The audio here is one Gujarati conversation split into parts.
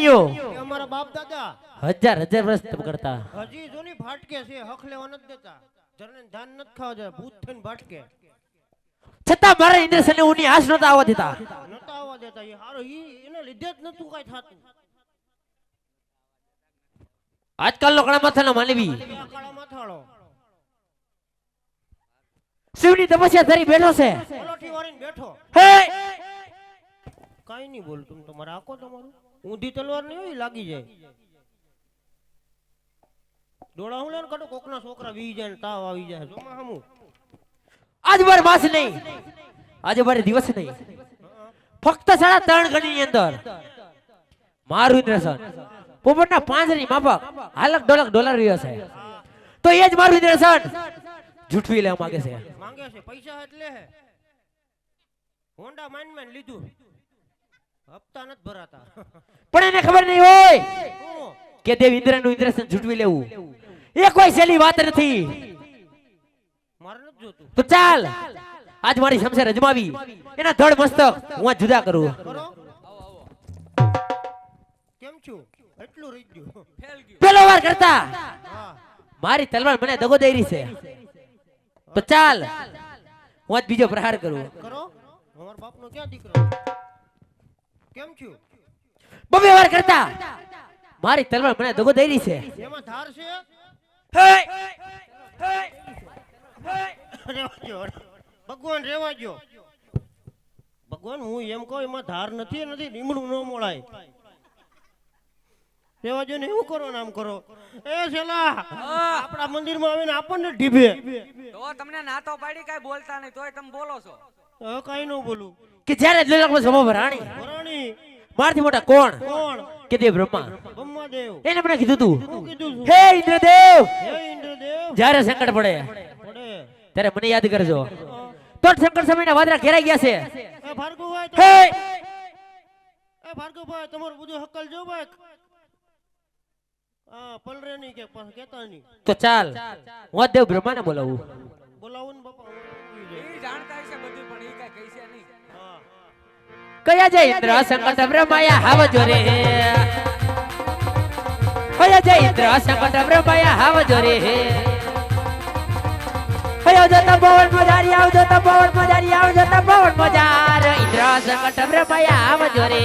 મણીઓ અમારા બાપ દાદા હજાર હજાર વર્ષ તપ કરતા. હજી જોની ફાટકે છે, હક લેવા નથી દેતા, જરને ધાન નથી ખાવા દેતા, ભૂત થઈને ફાટકે છતાં મારા ઇન્દ્રસને ઉની આશ નતા આવવા દેતા. નતા આવવા દેતા. એ હારો એને લીધે જ નતું કઈ થાતું. આજકાલનો કણા માથાનો માનવી આ કાળા માથાળો શિવની તપસ્યા ધરી બેઠો છે. પલોઠી વાળીને બેઠો. હે કાઈ નહીં બોલ, તું તમારે આકો તમારું ઊંધી તલવાર નહીં હોય લાગી જાય. ડોળા હું લેન કાઢો, કોકના છોકરા વી જાય ને તાવ આવી જાય. જોમાં હમું આજ બાર માસ નહીં, આજે બાર દિવસ નહીં, ફક્ત 3.5 ઘડીની અંદર મારું ઇન્દ્રસન પોપટના પાંજરની માફક હાલક ડોલર રહ્યો છે. તો એ જ મારું ઇન્દ્રસન જૂઠવી લેવા માંગે છે. માંગે છે પૈસા એટલે હે હોન્ડા માન લીધું, હપ્તા નથી ભરાતા. પણ એને ખબર નહીં હોય હું કે દેવ ઇન્દ્રનું ઇન્દ્રસન જૂઠવી લેવું એ કોઈ સહેલી વાત નથી. મારે નથી જોતું. તો ચાલ આજ મારી શમશેર અજમાવી એના ધડ મસ્તક હું આજ જુદા કરું. કરો કેમ છું? એટલું રહી ગયું. પેલો વાર કરતા હા મારી તલવાર મને દગો દઈ રહી છે. તો ચાલ હું આજ બીજો પ્રહાર કરું. કરો. અમાર બાપનો ક્યાં દીકરો? કેમ છું? બબે વાર કરતા મારી તલવાર મને દગો દઈ રહી છે. એમાં ધાર છે? રેવા દ્યો. ભગવાન રેવા દ્યો. ભગવાન હું એમ કહું એમાં ધાર નથી, નથી લીમડું ન મોળાય. રેવા દ્યો ને એવું કરો ને આમ કરો. એ છેલા આપણા મંદિરમાં આવીને આપણને ઢીબે. તો તમને ના તો પાડી કાઈ બોલતા નહીં તોય તમે બોલો છો. હવે કાઈ ન બોલું. કે જ્યારે લોલકમાં સ્વભાવ રાણી વરાણી મારથી મોટા કોણ કોણ? કે દેવ બ્રહ્મા. બ્રહ્માદેવ. એને મને કીધું તું શું કીધું છું? હે ઇન્દ્રદેવ હે ઇન્દ્રદેવ. જ્યારે સંકટ પડે પડે. ત્યારે મને યાદ કરજો. તો જ સંકટ સમયના વાદળા ઘેરાઈ ગયા છે. એ ભાર્ગવભાઈ હે એ ભાર્ગવભાઈ તમારું બધું હકલ જો ભાઈ. હા પલરે નહીં કે કેતા નહીં. તો ચાલ હું આજ દેવ બ્રહ્માને બોલાવું. બોલાવું ને બાપા. એ જાણતા હશે બધું પણ એ કાઈ કહેશે નહીં. હા કયા જય ઇન્દ્ર સંકટ બ્રહ્માયા હાવજો રે. કયા જય ઇન્દ્ર સંકટ બ્રહ્માયા હાવજો રે. આવજો તપોવન મજારી, આવજો તપોવન મજારી, આવજો તપોવન મજાર. ઇન્દ્ર સંકટ બ્રહ્માયા આવજો રે.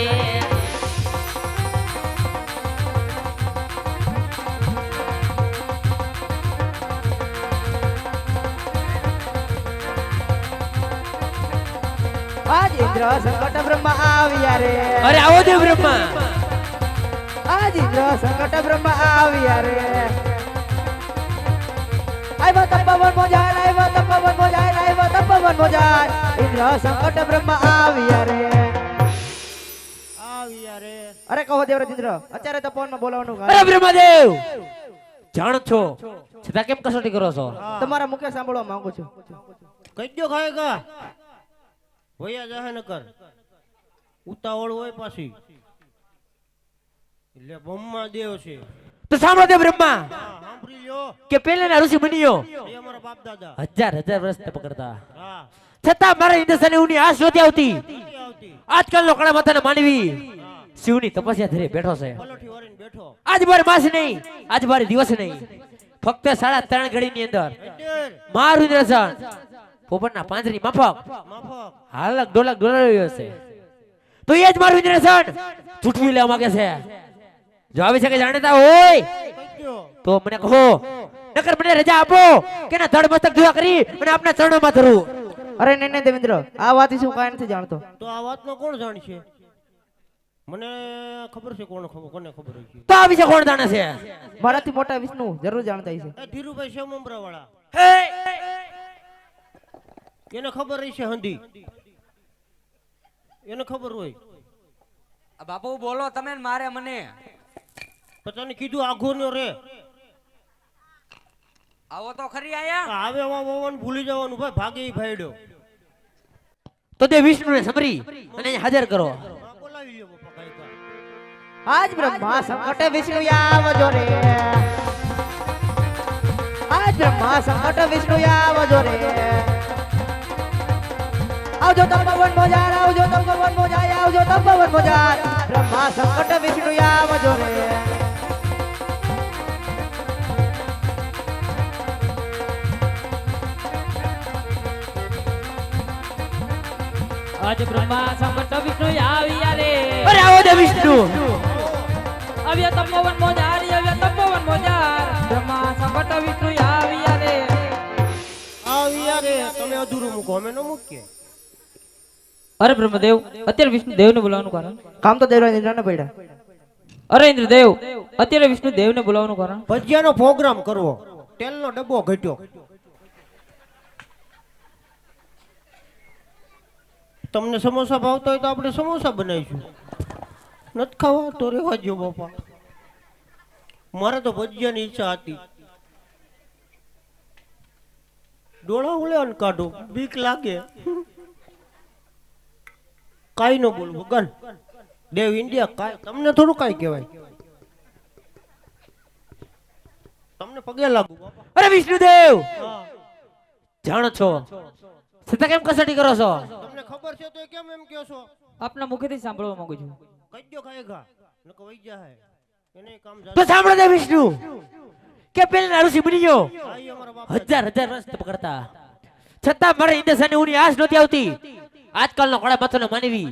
આજ ઇન્દ્ર સંકટ બ્રહ્મા આવ્યા રે. અરે આવો દેવ બ્રહ્મા. આજ ઇન્દ્ર સંકટ બ્રહ્મા આવ્યા રે. આવ્યો તપોવન મોજાર, આવ્યો તપોવન મોજાર, આવ્યો તપોવન મોજાર. ઇન્દ્ર સંકટ બ્રહ્મા આવ્યા રે. આવ્યા રે. અરે કહો દેવરાજ ઇન્દ્ર, અત્યારે તપોવન માં બોલાવવાનું અરે કારણ બ્રહ્માદેવ જાણો છો છતાં કેમ કસોટી કરો છો? તમારા મુખે સાંભળવા માંગુ છું. કઈ દો ખાયગા ભૈયા જાહે નકર ઉતાવળ હોય પાછી. એટલે બ્રહ્માદેવ છે. તો સાંભળો દેવ બ્રહ્મા હા સાંભળી લ્યો. કે પહેલાના ઋષિ મુનિઓ એ અમારા બાપ દાદા. હજાર હજાર વર્ષ તપ કરતા, હા છતાં મારા ઇન્દ્રસને ઉની આશ નહોતી આવતી. નથી આવતી. આજકાલનો કણા માથાના માનવી શિવની તપસ્યા ધરી બેઠો છે. પલોઠી વાળીને બેઠો. આજ બાર માસ નહીં, આજ બાર દિવસ નહીં, ફક્ત 3.5 ઘડીની અંદર એડેર મારું ઇન્દ્રસન પોપટના પાંજરી માફક માફક હાલક ડોલક રહ્યો છે. તો એ જ મારું ઇન્દ્રસન જૂઠવી લેવા માંગે છે. જો આવી શકે જાણતા હોય કઈ દો. તો મને કહો, નકર મને રજા આપો કે ના ધડ મસ્તક જુદા કરી અને આપના ચરણોમાં ધરું. અરે નહીં નહીં દેવેન્દ્ર, આ વાત વિશે હું કાંઈ નથી જાણતો. તો આ વાતનો કોણ જાણશે? મને ખબર છે કોને ખબર હોય છે. તો આ વિશે કોણ જાણે છે? મારાથી મોટા વિષ્ણુ જરૂર જાણતા હશે. એ ધીરુભાઈ શેમુમરા વાળા હે એને ખબર રહી છે. હંધી એને ખબર હોય. આ બાપુ બોલો તમે ને મારે મને. પતાને કીધું આઘો નો રે. આવો તો ખરી આયા. આવે વાવવાનું ભૂલી જવાનું ભાઈ. ભાગે ઈ ભાઈડો. તો તે વિષ્ણુને સમરી અને અહીં હાજર કરો. હા, બોલાવી લ્યો બાપા કાંઈ કાંઈ. આજ બ્રહ્મા સંકટે વિષ્ણુ આવજો રે. આજ બ્રહ્મા સંકટે વિષ્ણુ આવજો રે. આવજો તપોવન મોજાર, આવજો તપોવન મોજાર, આવજો તપોવન મોજાર બ્રહ્મા સંકટ વિષ્ણુ આવજો રે આજ બ્રહ્મા સંકટ વિષ્ણુ આવ્યા રે અરે આવો દે વિષ્ણુ આવ્યા તપોવન મોજાર આવ્યા તપોવન મોજાર બ્રહ્મા સંકટ વિષ્ણુ આવ્યા રે આવી યારે તમે અધૂરું મૂકો અમે ન મૂકીએ. અરે બ્રહ્મદેવ અત્યારે વિષ્ણુ દેવને બોલાવવાનું કારણ કામ તો દેવરાજ ઇન્દ્રને પડ્યા અરે ઇન્દ્રદેવ અત્યારે વિષ્ણુ દેવને બોલાવવાનું કારણ ભજીયાનો પ્રોગ્રામ કરવો, તેલનો ડબ્બો ઘટ્યો. તમને સમોસા ભાવતા હોય તો આપણે સમોસા બનાવીશું. નથી ખાવા તો રહેવા દો બાપા. મારે તો ભજીયાની ઈચ્છા હતી. ડોળા ઉલે ને કાઢો, બીક લાગે. કાઈ ન બોલ ભગવાન. દેવ ઇન્ડિયા કાઈ તમને થોડું કાઈ કહેવાય. તમને પગે લાગુ બાપા. અરે વિષ્ણુદેવ હા. જાણો છો છતાં કેમ કસોટી કરો છો? તમને ખબર છે તો કેમ એમ કહો છો? આપના મુખેથી સાંભળવા માંગુ છું કઈ દો ખાયગા નકો વઈ જાય. એને કામ તો સાંભળો દે વિષ્ણુ કે પેલા ઋષિ બની ગયો ભાઈ અમારા બાપ હજાર વર્ષ તપ કરતા છતાં મારે ઇન્દ્રસેને ઉની આશ નહોતી આવતી. આજકાલનો કળા માથાનો માનવી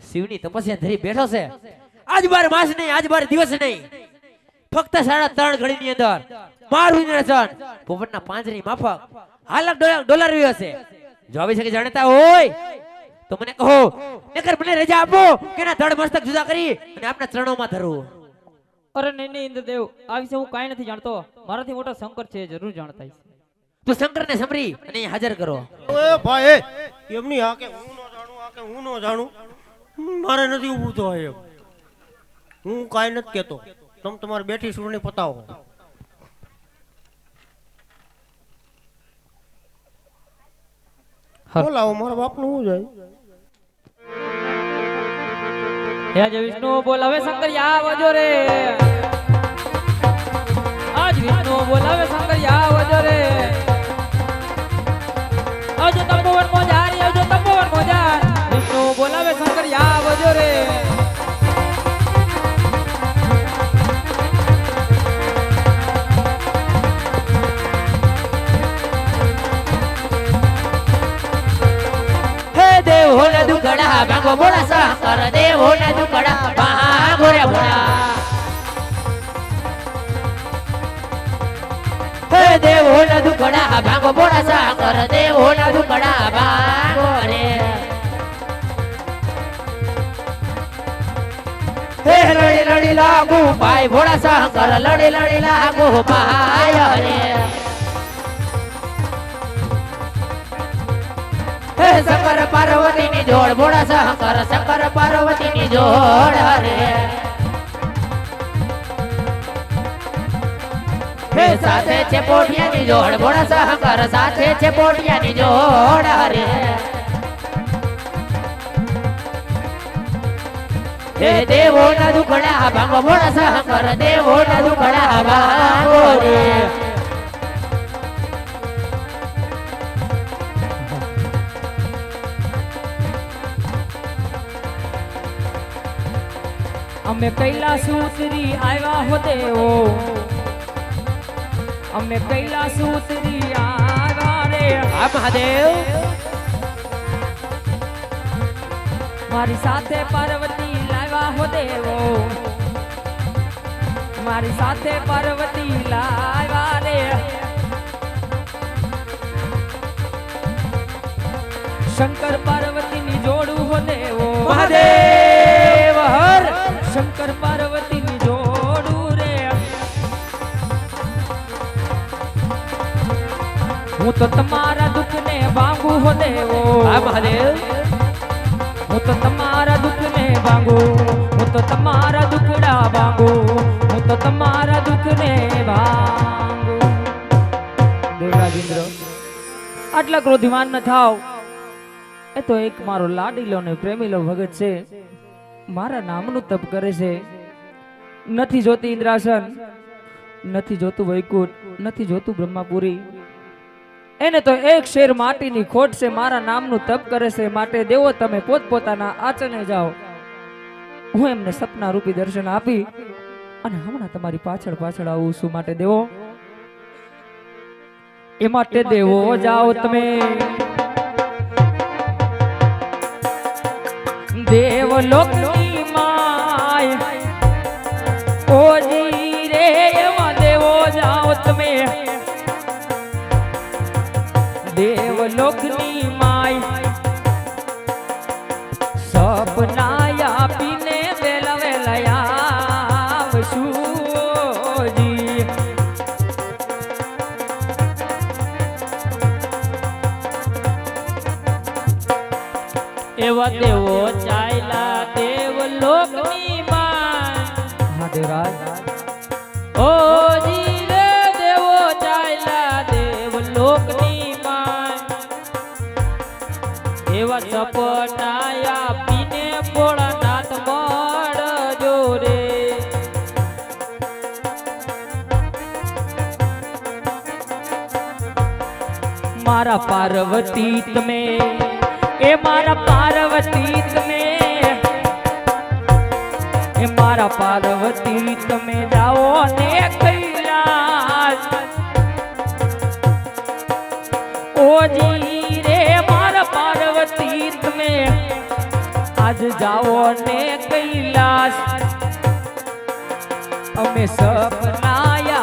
શિવની તપસ્યા ધરી બેઠો છે. આજ બાર માસ નહીં, આજ બાર દિવસ નહીં, ફક્ત 3.5 ઘડીની અંદર મારું ઇન્દ્રસન પોપટના પાંજરી માફક $1,00,000 વ્યય હશે. જો આવી શકે જાણતા હોય તો મને કહો, નકર મને રજા આપો કે ના ધડ મસ્તક જુદા કરી અને આપના ચરણોમાં ધરું. અરે નહીં નહીં ઇન્દ્રદેવ આ વિશે હું કાંઈ નથી જાણતો મારાથી મોટો શંકર છે જરૂર જાણતા હશે. તું શંકરને સમરી અને અહીં હાજર કરો. ઓએ ભાઈ એમની આ કે હું નો જાણું, આ કે હું નો જાણું. મારે નથી ઊભું તો એમ. હું કાઈ નથી કહેતો. તમે તમારે બેઠી સુરણી પતાવો. બોલાવો મારા બાપનું શું જાય? હે આજે વિષ્ણુ બોલાવે શંકર આવજો રે આજ વિષ્ણુ બોલાવે શંકર આવજો રે આવજો તપોવન મોજાર આવજો તપોવન મોજાર વિષ્ણુ બોલાવે શંકર આવજો રે હે દેવ હોને દુકડા ભાગો બોલા શંકર, દેવ હોને દુકડા ભાગો રે ભોળા. હે દેવ હોને દુકડા ભાગો બોલા શંકર, દેવ હોને દુકડા ભાગો રે. હે લડી લડી લાગુ ભાઈ ભોળા શંકર, લડી લડી લાગુ ભાઈ રે. હે શંકર પાર્વતી ની જોડ ભોળા શંકર, શંકર પાર્વતી ની જોડ હરે. હે સાથે છે પોટિયા ની જોડ ભોળા શંકર, સાથે છે પોટિયા ની જોડ હરે. હે દેવો ના દુખડા ભાંગો ભોળા શંકર, દેવો ના દુખડા ભાંગો રે. અમે કૈલાસ ઉતરી આવ્યા હો દેવો અમે કૈલાસ ઉતરી આવ્યા રે આ મહાદેવ મારી સાથે પાર્વતી લાવ્યા હો દેવો મારી સાથે પાર્વતી લાવ્યા રે શંકર પાર્વતી ની જોડું હો દેવો મહાદેવ હર. શંકર પાર્વતી ની જોડું રે હું તો તમારા દુઃખ ને ભાંગુ હો દેવો આ મહાદેવ હું તો તમારા દુઃખ ને ભાંગુ હું તો તમારા દુખડા ભાંગુ હું તો તમારા દુઃખ ને ભાંગુ દેવરાજ ઇન્દ્ર આટલા ક્રોધીમાન ન થાવ એ તો એક મારો લાડીલો ને પ્રેમીલો ભગત છે મારા નામનું તપ કરે છે નથી જોતી ઇન્દ્રાસન નથી જોતું વૈકુંઠ નથી જોતું બ્રહ્માપુરી એને તો એક શેર માટીની ખોટ છે મારા નામનું તપ કરે છે માટે દેવો તમે પોતપોતાના આચરણે જાઓ હું એમને સપના રૂપી દર્શન આપી અને હમણાં તમારી પાછળ પાછળ આવું શું માટે દેવો એ માટે દેવો જાઓ તમે દેવલોકની માય ઓજી રે એમાં દેવો જાઓ તમે દેવલોકની માય સપના આપીને વેલા વેલા આવશું જી એવા દેવો ચાલ્યા દેવલોકની માં હા દેવરાજ ઓ જી રે દેવો ચાલ્યા દેવલોકની માં એવા સપના આપીને ભોળાનાથ મળજો રે મારા પાર્વતી તમે એ મારા પાર્વતી તમે એ મારા પાર્વતી તમે જાઓ ને કૈલાસ ઓજી રે મારા પાર્વતી તમે આજ જાઓ ને કૈલાસ અમે સપના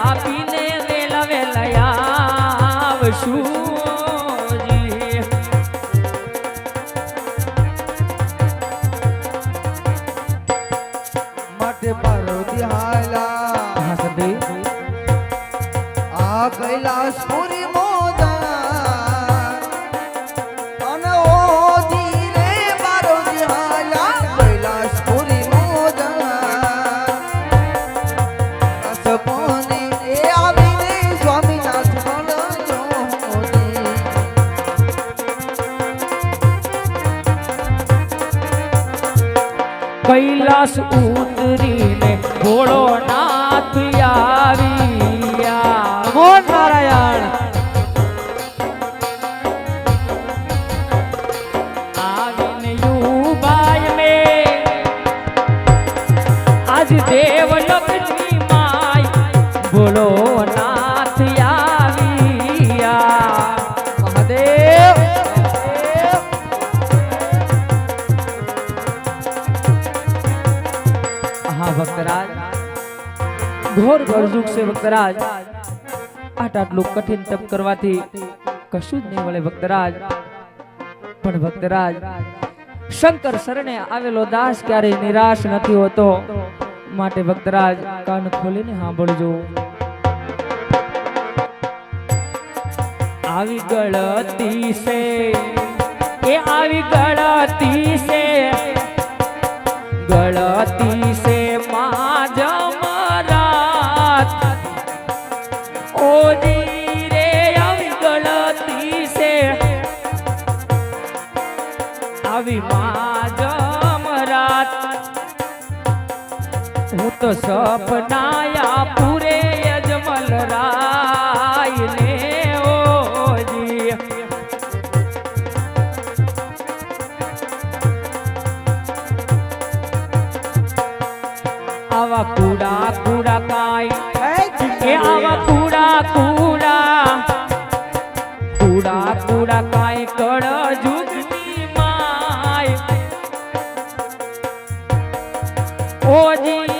આપીને વેલા વેલા આવશું માટે પાર્વતી હાલા હા સંદેવ આ કૈલાસપુરી મોદન અને ઓ ધીરે પાર્વતી હાલા કૈલાસપુરી મોદન સપને એ આવીને સ્વામીનાથ મળજો મોદી કૈલાસ ઉતરીને ભોળો નાથ આવ્યા નમો નારાયણ આવીને યુબાઈ મે આજ દેવલોકની માય ભોળો નાથ આવ્યા મહાદેવ हाँ भक्तराज घोर गरजुक से भक्तराज आटલું કઠિન તપ કરવાથી કશું જ નહીં મળે ભક્તરાજ પણ ભક્તરાજ શંકર શરણે આવેલો દાસ ક્યારેય નિરાશ નથી હોતો માટે ભક્તરાજ કાન ખોલીને સાંભળજો આવી ગળતી છે એ આવી ગળતી છે गलती से माँ जमरात ओ रे अभी गलती से अभी माँ जमरात हूँ तो सपनाया पूरे अजमल राय ने ओ जी आवा कूड़ा कूड़ा काई ए आवा कूड़ा कूड़ा कूड़ा कूड़ा काई कड़ जुगनी माय ओ जी